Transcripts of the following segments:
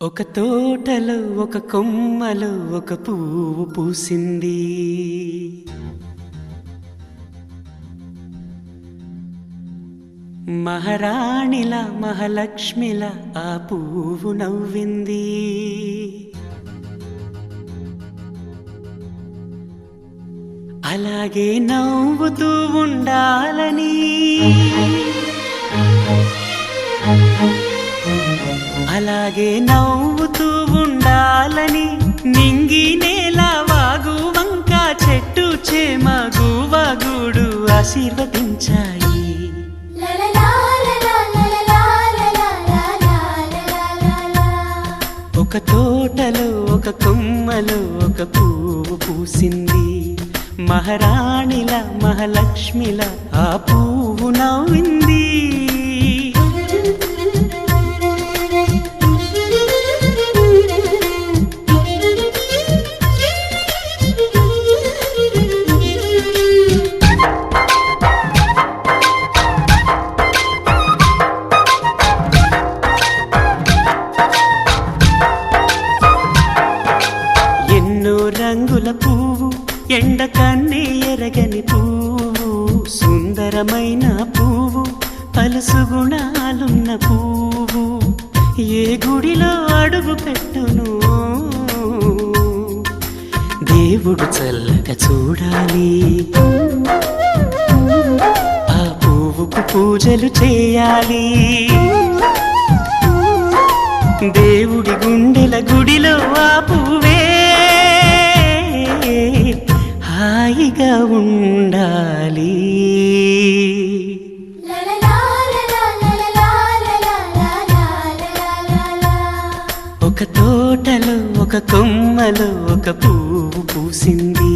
ఒక తోటలో ఒక కొమ్మలో ఒక పువ్వు పూసింది. మహారాణిలా మహాలక్ష్మిలా ఆ పువ్వు నవ్వింది. అలాగే నవ్వుతూ ఉండాలని, అలాగే నవ్వుతూ ఉండాలని నింగి నేల వాగు వంక చెట్టు చేమ గువగూడు ఆశీర్వదించాయి. ఒక తోటలో ఒక కొమ్మలో ఒక పువ్వు పూసింది. మహారాణిల మహాలక్ష్మిల ఆ పువ్వు నవ్వింది. రంగుల పువ్వు, ఎండ కన్నే ఎరగని పువ్వు, సుందరమైన పువ్వు, పలుసు గుణాలున్న పువ్వు, ఏ గుడిలో అడుగు పెట్టును దేవుడు చల్లగా చూడాలి. ఆ పువ్వుకు పూజలు చేయాలి. దేవుడి గుండెల గుడిలో ఆ పువ్వే హాయిగా ఉండాలి. ఒక తోటలో ఒక కొమ్మలో ఒక పువ్వు పూసింది.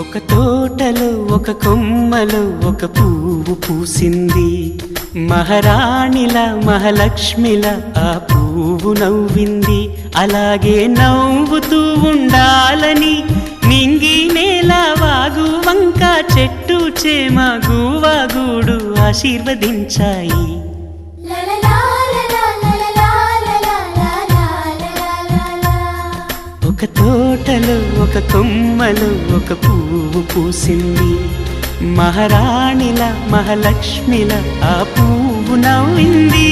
ఒక తోటలో ఒక కొమ్మలో ఒక పువ్వు పూసింది. మహారాణిల మహాలక్ష్మిల ఆ పువ్వు నవ్వింది. అలాగే నవ్వుతూ ఉండాలని నింగి నేల వాగు వంక చెట్టు చేమ గువగూడు ఆశీర్వదించాయి. ఒక తోటలో ఒక కొమ్మలో ఒక పువ్వు పూసింది. మహారాణిల మహాలక్ష్మిల ఆ పువ్వు నవ్వింది.